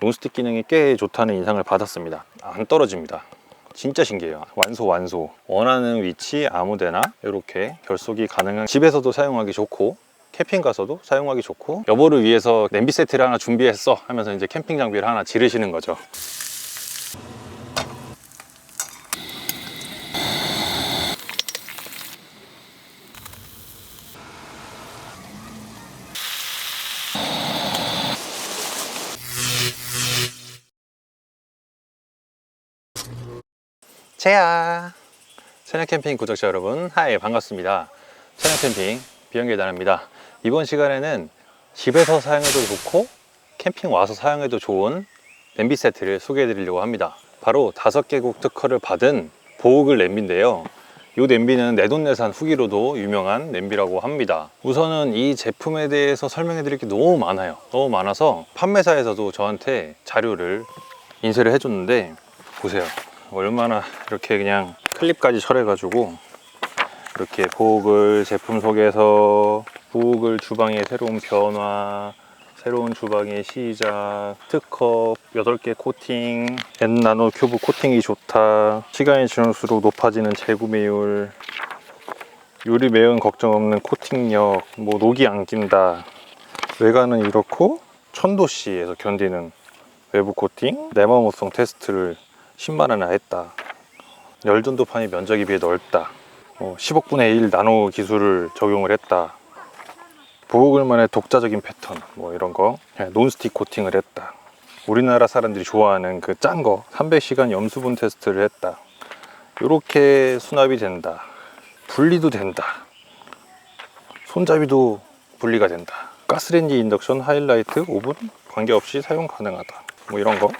논스틱 기능이 꽤 좋다는 인상을 받았습니다. 안 떨어집니다. 진짜 신기해요. 완소. 원하는 위치 아무데나 이렇게 결속이 가능한, 집에서도 사용하기 좋고 캠핑 가서도 사용하기 좋고, 여보를 위해서 냄비 세트를 하나 준비했어 하면서 이제 캠핑 장비를 하나 지르시는 거죠. 채널 캠핑 구독자 여러분, 하이, 반갑습니다. 채널 캠핑 비영길단입니다. 이번 시간에는 집에서 사용해도 좋고 캠핑 와서 사용해도 좋은 냄비 세트를 소개해 드리려고 합니다. 바로 5개국 특허를 받은 보호글 냄비인데요. 이 냄비는 내돈내산 후기로도 유명한 냄비라고 합니다. 우선은 이 제품에 대해서 설명해 드릴 게 너무 많아요. 너무 많아서 판매사에서도 저한테 자료를 인쇄를 해줬는데, 보세요. 얼마나 이렇게 그냥 클립까지 철해가지고, 이렇게 보호글 제품 소개서, 보호글 주방의 새로운 변화, 새로운 주방의 시작, 특허 8개 코팅, N나노 큐브 코팅이 좋다, 시간이 지날수록 높아지는 재구매율, 요리 매연 걱정 없는 코팅력, 뭐 녹이 안 낀다, 외관은 이렇고 1000도씨에서 견디는 외부 코팅, 내마모성 테스트를 10만원이나 했다, 열전도판이 면적에 비해 넓다, 10억분의 1 나노 기술을 적용을 했다, 보호글만의 독자적인 패턴, 뭐 이런거, 논스틱 코팅을 했다, 우리나라 사람들이 좋아하는 그 짠거 300시간 염수분 테스트를 했다, 이렇게 수납이 된다, 분리도 된다, 손잡이도 분리가 된다, 가스레인지, 인덕션, 하이라이트, 오븐 관계없이 사용 가능하다, 뭐 이런거.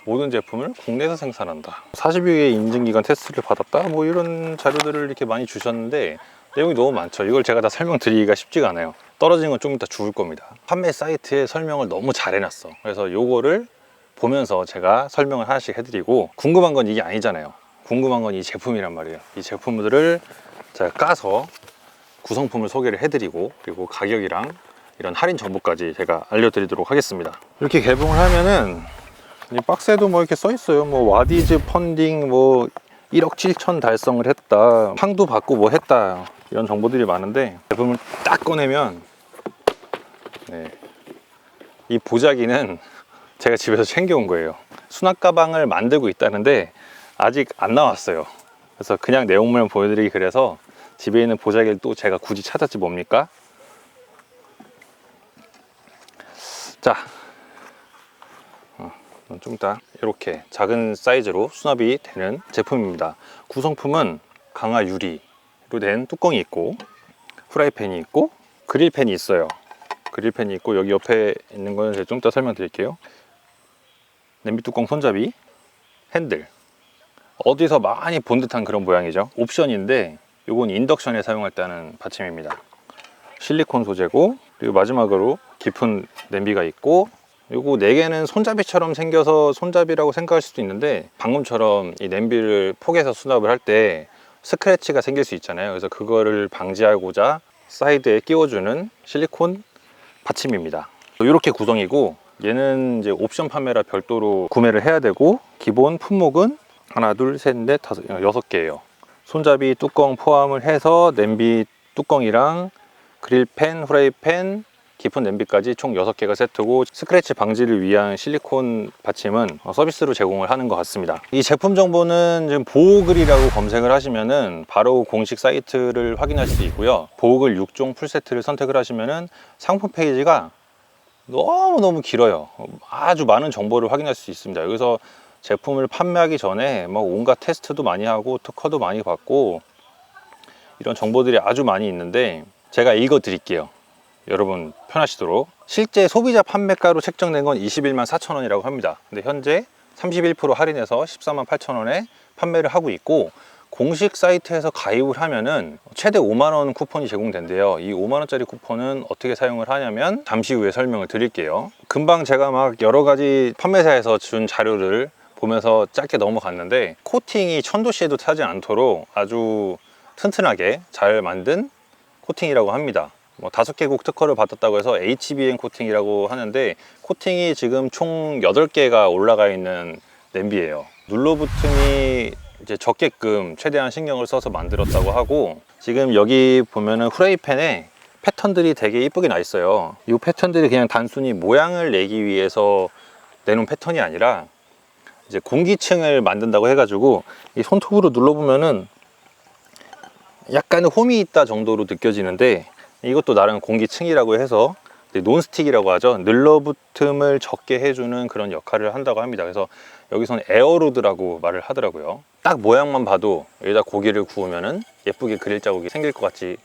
모든 제품을 국내에서 생산한다, 40여 개의 인증기관 테스트를 받았다, 뭐 이런 자료들을 이렇게 많이 주셨는데 내용이 너무 많죠. 이걸 제가 다 설명드리기가 쉽지가 않아요. 떨어지는 건 좀 이따 죽을 겁니다. 판매 사이트에 설명을 너무 잘 해놨어. 그래서 요거를 보면서 제가 설명을 하나씩 해드리고, 궁금한 건 이게 아니잖아요. 궁금한 건 이 제품이란 말이에요. 이 제품들을 제가 까서 구성품을 소개를 해드리고, 그리고 가격이랑 이런 할인 정보까지 제가 알려드리도록 하겠습니다. 이렇게 개봉을 하면은 이 박스에도 뭐 이렇게 써 있어요. 뭐 와디즈 펀딩 뭐 1억 7천 달성을 했다, 상도 받고 뭐 했다, 이런 정보들이 많은데, 제품을 딱 꺼내면 이 보자기는 제가 집에서 챙겨온 거예요. 수납 가방을 만들고 있다는데 아직 안 나왔어요. 그래서 그냥 내용물만 보여드리기 그래서 집에 있는 보자기를 또 제가 굳이 찾았지 뭡니까? 자, 좀 이따 이렇게 작은 사이즈로 수납이 되는 제품입니다. 구성품은 강화 유리로 된 뚜껑이 있고, 프라이팬이 있고, 그릴팬이 있어요. 그릴팬이 있고, 여기 옆에 있는 거는 제가 좀 이따 설명드릴게요. 냄비 뚜껑 손잡이, 핸들, 어디서 많이 본 듯한 그런 모양이죠. 옵션인데 이건 인덕션에 사용할 때 하는 받침입니다. 실리콘 소재고, 그리고 마지막으로 깊은 냄비가 있고, 요거 4개는 손잡이처럼 생겨서 손잡이라고 생각할 수도 있는데, 방금처럼 이 냄비를 포개서 수납을 할 때 스크래치가 생길 수 있잖아요. 그래서 그거를 방지하고자 사이드에 끼워주는 실리콘 받침입니다. 이렇게 구성이고, 얘는 이제 옵션 판매라 별도로 구매를 해야 되고, 기본 품목은 하나, 둘, 셋, 넷, 다섯, 6개예요. 손잡이 뚜껑 포함을 해서 냄비 뚜껑이랑 그릴팬, 후라이팬, 깊은 냄비까지 총 6개가 세트고, 스크래치 방지를 위한 실리콘 받침은 서비스로 제공을 하는 것 같습니다. 이 제품 정보는 지금 보호글이라고 검색을 하시면은 바로 공식 사이트를 확인할 수 있고요. 보호글 6종 풀세트를 선택을 하시면은 상품 페이지가 너무너무 길어요. 아주 많은 정보를 확인할 수 있습니다. 여기서 제품을 판매하기 전에 막 온갖 테스트도 많이 하고 특허도 많이 받고, 이런 정보들이 아주 많이 있는데 제가 읽어 드릴게요. 여러분 편하시도록. 실제 소비자 판매가로 책정된 건 21만 4천 원이라고 합니다. 근데 현재 31% 할인해서 14만 8천 원에 판매를 하고 있고, 공식 사이트에서 가입을 하면은 최대 5만 원 쿠폰이 제공된대요. 이 5만 원짜리 쿠폰은 어떻게 사용을 하냐면 잠시 후에 설명을 드릴게요. 금방 제가 막 여러 가지 판매사에서 준 자료를 보면서 짧게 넘어갔는데, 코팅이 1000도씨에도 타지 않도록 아주 튼튼하게 잘 만든 코팅이라고 합니다. 뭐 5개국 특허를 받았다고 해서 HBN 코팅이라고 하는데, 코팅이 지금 총 8개가 올라가 있는 냄비예요. 눌러붙음이 이제 적게끔 최대한 신경을 써서 만들었다고 하고, 지금 여기 보면은 후라이팬에 패턴들이 되게 이쁘게 나 있어요. 이 패턴들이 그냥 단순히 모양을 내기 위해서 내놓은 패턴이 아니라 이제 공기층을 만든다고 해가지고, 이 손톱으로 눌러보면은 약간의 홈이 있다 정도로 느껴지는데, 이것도 나름 공기층이라고 해서 논스틱이라고 하죠. 눌러붙음을 적게 해주는 그런 역할을 한다고 합니다. 그래서 여기서는 에어로드라고 말을 하더라고요. 딱 모양만 봐도 여기다 고기를 구우면은 예쁘게 그릴 자국이 생길 것 같이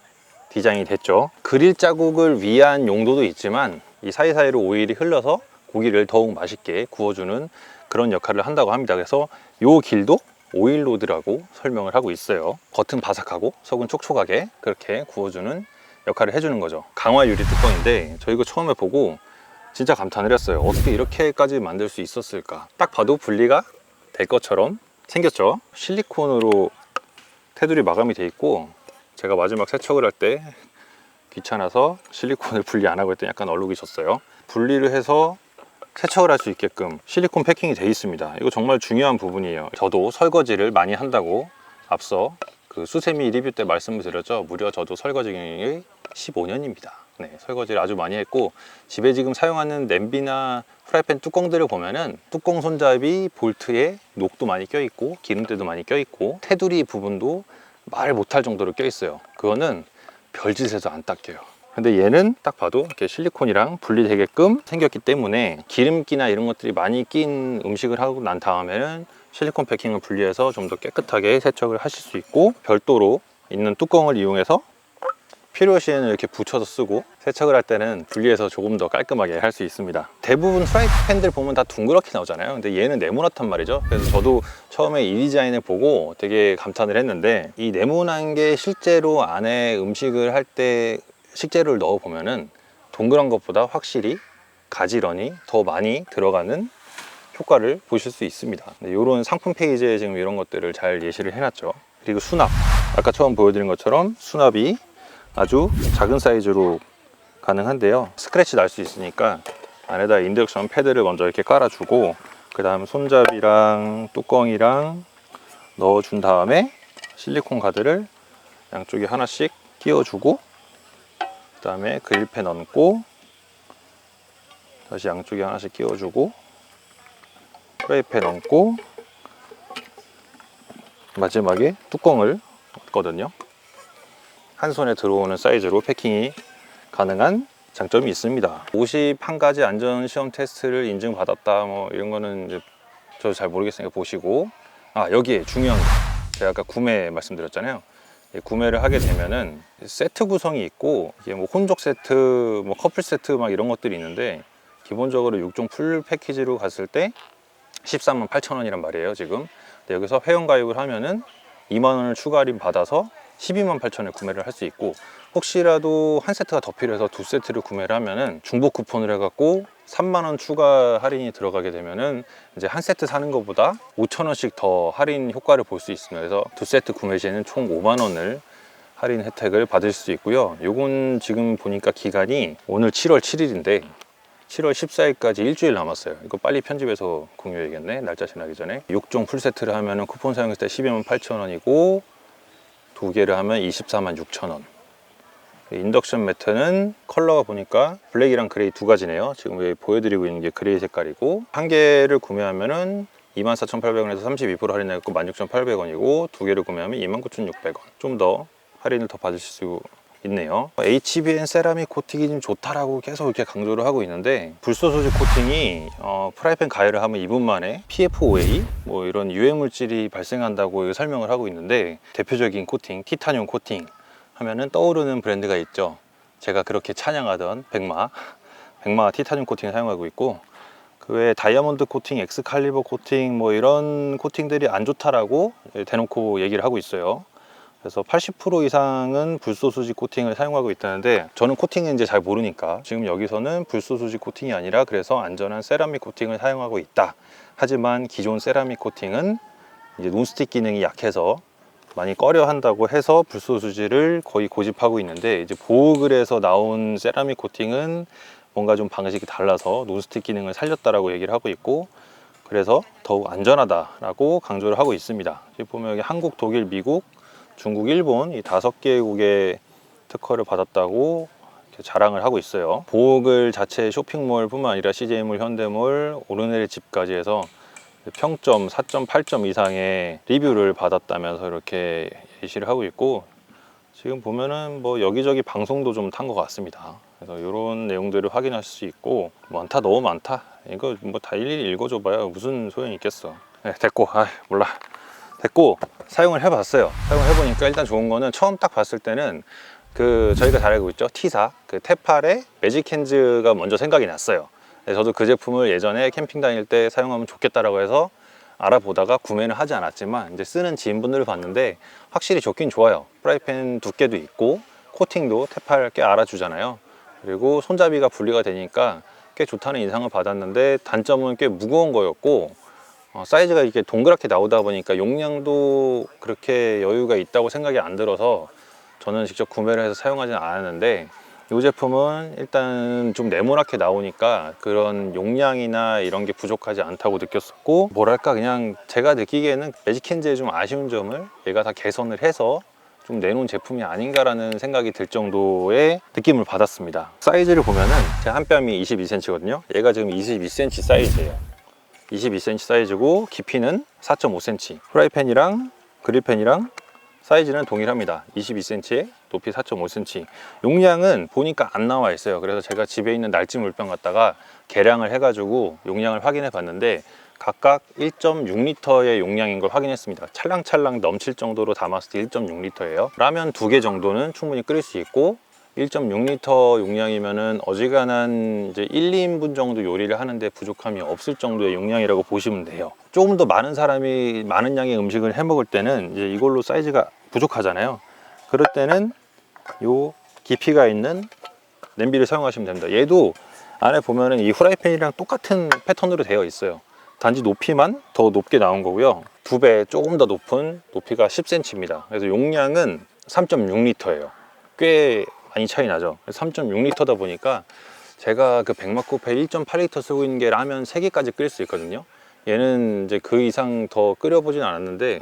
디자인이 됐죠. 그릴 자국을 위한 용도도 있지만, 이 사이사이로 오일이 흘러서 고기를 더욱 맛있게 구워주는 그런 역할을 한다고 합니다. 그래서 이 길도 오일로드라고 설명을 하고 있어요. 겉은 바삭하고 속은 촉촉하게 그렇게 구워주는 역할을 해주는 거죠. 강화 유리 뚜껑인데, 저 이거 처음에 보고 진짜 감탄을 했어요. 어떻게 이렇게까지 만들 수 있었을까. 딱 봐도 분리가 될 것처럼 생겼죠. 실리콘으로 테두리 마감이 돼 있고, 제가 마지막 세척을 할 때 귀찮아서 실리콘을 분리 안 하고 했더니 약간 얼룩이 졌어요. 분리를 해서 세척을 할 수 있게끔 실리콘 패킹이 돼 있습니다. 이거 정말 중요한 부분이에요. 저도 설거지를 많이 한다고 앞서 그 수세미 리뷰 때 말씀을 드렸죠. 무려 저도 설거지 경력이 15년입니다. 네, 설거지를 아주 많이 했고, 집에 지금 사용하는 냄비나 프라이팬 뚜껑들을 보면은 뚜껑 손잡이 볼트에 녹도 많이 껴 있고 기름때도 많이 껴 있고 테두리 부분도 말 못할 정도로 껴 있어요. 그거는 별짓에서 안 닦여요. 근데 얘는 딱 봐도 이렇게 실리콘이랑 분리되게끔 생겼기 때문에 기름기나 이런 것들이 많이 낀 음식을 하고 난 다음에는 실리콘 패킹을 분리해서 좀 더 깨끗하게 세척을 하실 수 있고, 별도로 있는 뚜껑을 이용해서 필요시에는 이렇게 붙여서 쓰고, 세척을 할 때는 분리해서 조금 더 깔끔하게 할 수 있습니다. 대부분 프라이팬들 보면 다 둥그렇게 나오잖아요. 근데 얘는 네모났단 말이죠. 그래서 저도 처음에 이 디자인을 보고 되게 감탄을 했는데, 이 네모난 게 실제로 안에 음식을 할 때 식재료를 넣어 보면은 동그란 것보다 확실히 가지런히 더 많이 들어가는 효과를 보실 수 있습니다. 이런 상품 페이지에 지금 이런 것들을 잘 예시를 해놨죠. 그리고 수납, 아까 처음 보여드린 것처럼 수납이 아주 작은 사이즈로 가능한데요. 스크래치 날 수 있으니까 안에다 인덕션 패드를 먼저 이렇게 깔아주고, 그 다음 손잡이랑 뚜껑이랑 넣어준 다음에 실리콘 가드를 양쪽에 하나씩 끼워주고, 그 다음에 그릴팬 얹고, 다시 양쪽에 하나씩 끼워주고, 프라이팬 얹고, 마지막에 뚜껑을 얹거든요. 한 손에 들어오는 사이즈로 패킹이 가능한 장점이 있습니다. 51가지 안전 시험 테스트를 인증받았다 뭐 이런 거는 이제 저도 잘 모르겠으니까 보시고, 여기에 중요한 거, 제가 아까 구매 말씀드렸잖아요. 구매를 하게 되면은 세트 구성이 있고, 이게 뭐 혼족 세트, 뭐 커플 세트 막 이런 것들이 있는데, 기본적으로 6종 풀 패키지로 갔을 때 138,000원이란 말이에요 지금. 근데 여기서 회원 가입을 하면은 2만원을 추가 할인 받아서 128,000원에 구매를 할 수 있고, 혹시라도 한 세트가 더 필요해서 두 세트를 구매를 하면은 중복 쿠폰을 해갖고 3만원 추가 할인이 들어가게 되면은 이제 한 세트 사는 것보다 5,000원씩 더 할인 효과를 볼 수 있습니다. 그래서 두 세트 구매 시에는 총 5만원을 할인 혜택을 받을 수 있고요. 요건 지금 보니까 기간이 오늘 7월 7일인데 7월 14일까지 일주일 남았어요. 이거 빨리 편집해서 공유해야겠네, 날짜 지나기 전에. 6종 풀세트를 하면은 쿠폰 사용했을 때 128,000원이고, 두 개를 하면 246,000원. 인덕션 매트는 컬러가 보니까 블랙이랑 그레이 두 가지네요. 지금 여기 보여드리고 있는 게 그레이 색깔이고, 한 개를 구매하면은 24,800원에서 32% 할인해갖고 16,800원이고, 두 개를 구매하면 29,600원. 좀 더 할인을 더 받으실 수 있네요. HBN 세라믹 코팅이 좀 좋다라고 계속 이렇게 강조를 하고 있는데, 불소 소지 코팅이 프라이팬 가열을 하면 2분 만에 PFOA 뭐 이런 유해 물질이 발생한다고 설명을 하고 있는데, 대표적인 코팅 티타늄 코팅 하면은 떠오르는 브랜드가 있죠. 제가 그렇게 찬양하던 백마 티타늄 코팅을 사용하고 있고, 그 외에 다이아몬드 코팅, 엑스칼리버 코팅 뭐 이런 코팅들이 안 좋다라고 대놓고 얘기를 하고 있어요. 그래서 80% 이상은 불소수지 코팅을 사용하고 있다는데, 저는 코팅은 이제 잘 모르니까 지금 여기서는 불소수지 코팅이 아니라 그래서 안전한 세라믹 코팅을 사용하고 있다. 하지만 기존 세라믹 코팅은 이제 논스틱 기능이 약해서 많이 꺼려 한다고 해서 불소수지를 거의 고집하고 있는데, 이제 보호글에서 나온 세라믹 코팅은 뭔가 좀 방식이 달라서 논스틱 기능을 살렸다라고 얘기를 하고 있고, 그래서 더욱 안전하다라고 강조를 하고 있습니다. 지금 보면 여기 한국, 독일, 미국, 중국, 일본 이 5개국의 특허를 받았다고 이렇게 자랑을 하고 있어요. 보호글 자체 쇼핑몰 뿐만 아니라 CJ몰, 현대몰, 오르내리 집까지 해서 평점 4.8점 이상의 리뷰를 받았다면서 이렇게 예시를 하고 있고, 지금 보면은 뭐 여기저기 방송도 좀 탄 것 같습니다. 그래서 이런 내용들을 확인할 수 있고, 많다, 너무 많다. 이거 뭐 다 일일이 읽어줘봐야 무슨 소용이 있겠어. 네, 됐고, 몰라. 됐고, 사용을 해봤어요. 사용을 해보니까 일단 좋은 거는, 처음 딱 봤을 때는 저희가 잘 알고 있죠, T사 그 테팔의 매직 핸즈가 먼저 생각이 났어요. 저도 그 제품을 예전에 캠핑 다닐 때 사용하면 좋겠다라고 해서 알아보다가 구매는 하지 않았지만, 이제 쓰는 지인분들을 봤는데 확실히 좋긴 좋아요. 프라이팬 두께도 있고 코팅도 테팔 꽤 알아주잖아요. 그리고 손잡이가 분리가 되니까 꽤 좋다는 인상을 받았는데, 단점은 꽤 무거운 거였고, 사이즈가 이렇게 동그랗게 나오다 보니까 용량도 그렇게 여유가 있다고 생각이 안 들어서 저는 직접 구매를 해서 사용하지는 않았는데, 이 제품은 일단 좀 네모나게 나오니까 그런 용량이나 이런 게 부족하지 않다고 느꼈었고, 뭐랄까 그냥 제가 느끼기에는 매직핸즈의 좀 아쉬운 점을 얘가 다 개선을 해서 좀 내놓은 제품이 아닌가라는 생각이 들 정도의 느낌을 받았습니다. 사이즈를 보면은 제 한 뼘이 22cm거든요. 얘가 지금 22cm 사이즈예요. 22cm 사이즈고 깊이는 4.5cm. 프라이팬이랑 그릴팬이랑 사이즈는 동일합니다. 22cm에 높이 4.5cm. 용량은 보니까 안 나와 있어요. 그래서 제가 집에 있는 날지 물병 갖다가 계량을 해가지고 용량을 확인해 봤는데, 각각 1.6L의 용량인 걸 확인했습니다. 찰랑찰랑 넘칠 정도로 담았을 때 1.6L예요. 라면 2개 정도는 충분히 끓일 수 있고, 1.6L 용량이면은 어지간한 이제 1, 2인분 정도 요리를 하는데 부족함이 없을 정도의 용량이라고 보시면 돼요. 조금 더 많은 사람이 많은 양의 음식을 해 먹을 때는 이제 이걸로 사이즈가 부족하잖아요. 그럴 때는 요 깊이가 있는 냄비를 사용하시면 됩니다. 얘도 안에 보면은 이 후라이팬이랑 똑같은 패턴으로 되어 있어요. 단지 높이만 더 높게 나온 거고요. 2배 조금 더 높은 높이가 10cm입니다. 그래서 용량은 3.6L예요. 꽤 많이 차이 나죠. 3.6L다 보니까 제가 그 백마쿠페 1.8L 쓰고 있는 게 라면 3개까지 끓일 수 있거든요. 얘는 이제 그 이상 더 끓여보진 않았는데,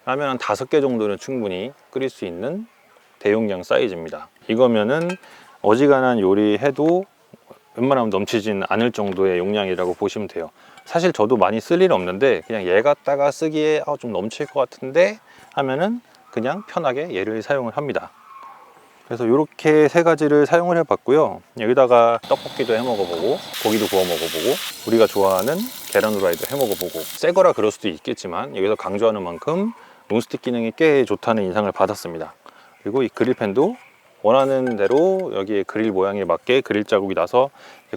라면 한 5개 정도는 충분히 끓일 수 있는 대용량 사이즈입니다. 이거면은 어지간한 요리 해도 웬만하면 넘치진 않을 정도의 용량이라고 보시면 돼요. 사실 저도 많이 쓸 일은 없는데, 그냥 얘 갖다가 쓰기에 좀 넘칠 것 같은데 하면은 그냥 편하게 얘를 사용을 합니다. 그래서 이렇게 3가지를 사용을 해봤고요. 여기다가 떡볶이도 해 먹어보고, 고기도 구워 먹어보고, 우리가 좋아하는 계란 후라이도 해 먹어보고, 새 거라 그럴 수도 있겠지만 여기서 강조하는 만큼 논스틱 기능이 꽤 좋다는 인상을 받았습니다. 그리고 이 그릴팬도 원하는 대로 여기에 그릴 모양에 맞게 그릴 자국이 나서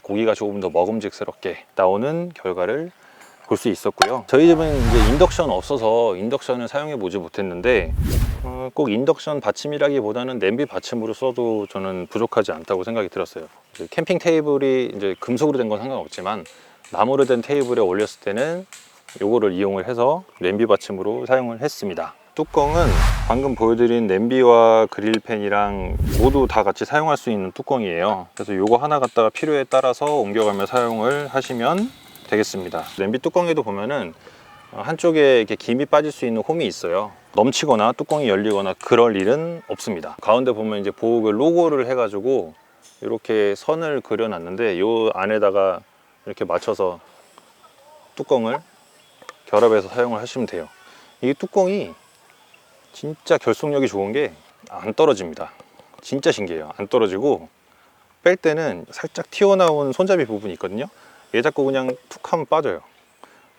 고기가 조금 더 먹음직스럽게 나오는 결과를 볼 수 있었고요. 저희 집은 이제 인덕션 없어서 인덕션을 사용해 보지 못했는데, 꼭 인덕션 받침이라기보다는 냄비 받침으로 써도 저는 부족하지 않다고 생각이 들었어요. 캠핑 테이블이 이제 금속으로 된 건 상관없지만 나무로 된 테이블에 올렸을 때는 요거를 이용을 해서 냄비 받침으로 사용을 했습니다. 뚜껑은 방금 보여드린 냄비와 그릴팬이랑 모두 다 같이 사용할 수 있는 뚜껑이에요. 그래서 요거 하나 갖다가 필요에 따라서 옮겨가며 사용을 하시면 되겠습니다. 냄비 뚜껑에도 보면은 한쪽에 이렇게 김이 빠질 수 있는 홈이 있어요. 넘치거나 뚜껑이 열리거나 그럴 일은 없습니다. 가운데 보면 이제 보호글 로고를 해가지고 이렇게 선을 그려놨는데, 이 안에다가 이렇게 맞춰서 뚜껑을 결합해서 사용을 하시면 돼요. 이 뚜껑이 진짜 결속력이 좋은 게 안 떨어집니다. 진짜 신기해요. 안 떨어지고, 뺄 때는 살짝 튀어나온 손잡이 부분이 있거든요. 얘 잡고 그냥 툭 하면 빠져요.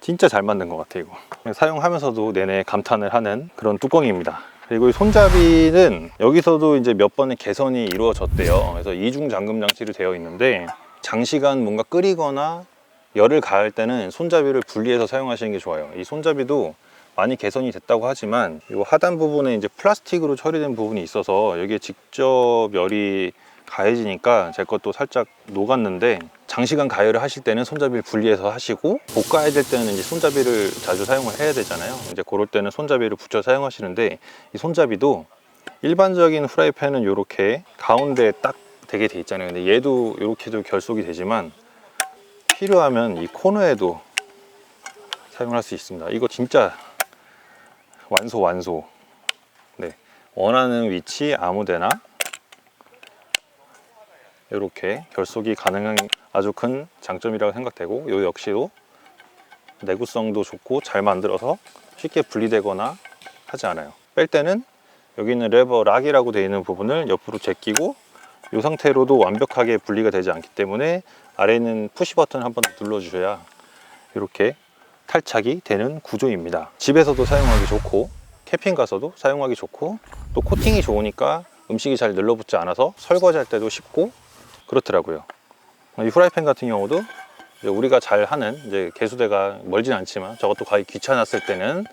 진짜 잘 만든 것 같아요. 이거 사용하면서도 내내 감탄을 하는 그런 뚜껑입니다. 그리고 이 손잡이는 여기서도 이제 몇 번의 개선이 이루어졌대요. 그래서 이중 잠금 장치로 되어 있는데, 장시간 뭔가 끓이거나 열을 가할 때는 손잡이를 분리해서 사용하시는 게 좋아요. 이 손잡이도 많이 개선이 됐다고 하지만 이 하단 부분에 이제 플라스틱으로 처리된 부분이 있어서 여기에 직접 열이 가해지니까 제 것도 살짝 녹았는데, 장시간 가열을 하실 때는 손잡이를 분리해서 하시고, 볶아야 될 때는 이제 손잡이를 자주 사용을 해야 되잖아요. 이제 그럴 때는 손잡이를 붙여 사용하시는데, 이 손잡이도 일반적인 후라이팬은 이렇게 가운데 딱 되게 돼 있잖아요. 근데 얘도 이렇게도 결속이 되지만 필요하면 이 코너에도 사용할 수 있습니다. 이거 진짜 완소. 네, 원하는 위치 아무데나 이렇게 결속이 가능한 아주 큰 장점이라고 생각되고, 이 역시도 내구성도 좋고 잘 만들어서 쉽게 분리되거나 하지 않아요. 뺄 때는 여기 있는 레버 락이라고 되어 있는 부분을 옆으로 제끼고, 이 상태로도 완벽하게 분리가 되지 않기 때문에 아래에 있는 푸시 버튼을 한번 눌러 주셔야 이렇게 탈착이 되는 구조입니다. 집에서도 사용하기 좋고 캠핑 가서도 사용하기 좋고, 또 코팅이 좋으니까 음식이 잘 눌러붙지 않아서 설거지 할 때도 쉽고 그렇더라고요. 이 후라이팬 같은 경우도 우리가 잘 하는 이제 개수대가 멀진 않지만 저것도 거의 귀찮았을 때는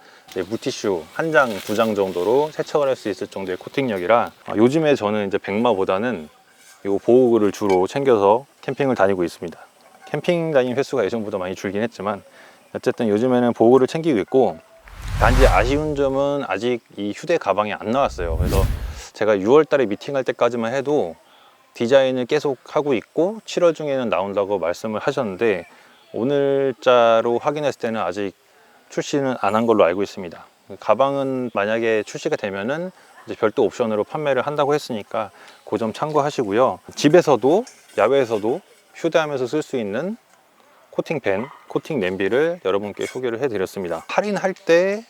물티슈 한 장, 두 장 정도로 세척을 할 수 있을 정도의 코팅력이라, 요즘에 저는 이제 백마보다는 이 보호구를 주로 챙겨서 캠핑을 다니고 있습니다. 캠핑 다니는 횟수가 예전보다 많이 줄긴 했지만 어쨌든 요즘에는 보호구를 챙기고 있고, 단지 아쉬운 점은 아직 이 휴대 가방이 안 나왔어요. 그래서 제가 6월 달에 미팅할 때까지만 해도 디자인을 계속 하고 있고 7월 중에는 나온다고 말씀을 하셨는데, 오늘자로 확인했을 때는 아직 출시는 안 한 걸로 알고 있습니다. 가방은 만약에 출시가 되면은 이제 별도 옵션으로 판매를 한다고 했으니까 그 점 참고하시고요. 집에서도 야외에서도 휴대하면서 쓸 수 있는 코팅펜, 코팅 냄비를 여러분께 소개를 해드렸습니다. 할인할 때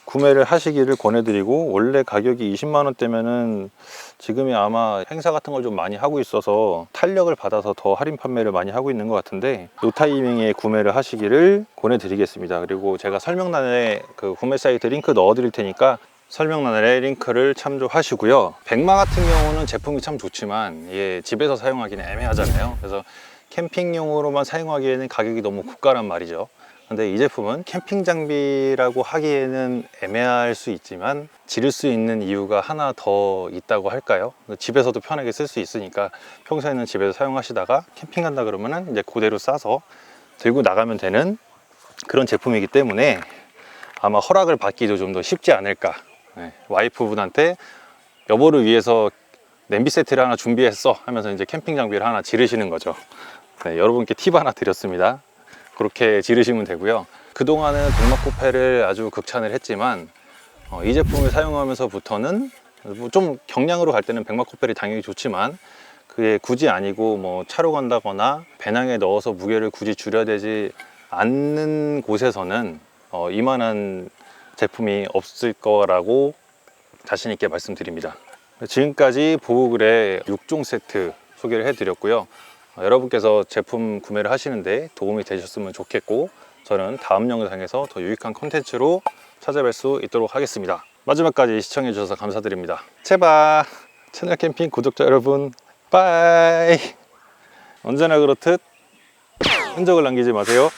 구매를 하시기를 권해드리고, 원래 가격이 20만 원대면은 지금이 아마 행사 같은 걸 좀 많이 하고 있어서 탄력을 받아서 더 할인 판매를 많이 하고 있는 것 같은데, 이 타이밍에 구매를 하시기를 권해드리겠습니다. 그리고 제가 설명란에 그 구매 사이트 링크 넣어 드릴 테니까 설명란에 링크를 참조하시고요. 백마 같은 경우는 제품이 참 좋지만 집에서 사용하기는 애매하잖아요. 그래서 캠핑용으로만 사용하기에는 가격이 너무 고가란 말이죠. 근데 이 제품은 캠핑 장비라고 하기에는 애매할 수 있지만 지를 수 있는 이유가 하나 더 있다고 할까요? 집에서도 편하게 쓸 수 있으니까 평소에는 집에서 사용하시다가 캠핑 간다 그러면은 이제 그대로 싸서 들고 나가면 되는 그런 제품이기 때문에 아마 허락을 받기도 좀 더 쉽지 않을까. 와이프분한테 여보를 위해서 냄비 세트를 하나 준비했어 하면서 이제 캠핑 장비를 하나 지르시는 거죠. 여러분께 팁 하나 드렸습니다. 그렇게 지르시면 되고요. 그동안은 백마코펠을 아주 극찬을 했지만 이 제품을 사용하면서부터는 좀 경량으로 갈 때는 백마코펠이 당연히 좋지만, 그게 굳이 아니고 뭐 차로 간다거나 배낭에 넣어서 무게를 굳이 줄여야 되지 않는 곳에서는 이만한 제품이 없을 거라고 자신 있게 말씀드립니다. 지금까지 보호글의 6종 세트 소개를 해드렸고요. 여러분께서 제품 구매를 하시는데 도움이 되셨으면 좋겠고, 저는 다음 영상에서 더 유익한 콘텐츠로 찾아뵐 수 있도록 하겠습니다. 마지막까지 시청해 주셔서 감사드립니다. 제발 채널 캠핑 구독자 여러분, 빠이. 언제나 그렇듯 흔적을 남기지 마세요.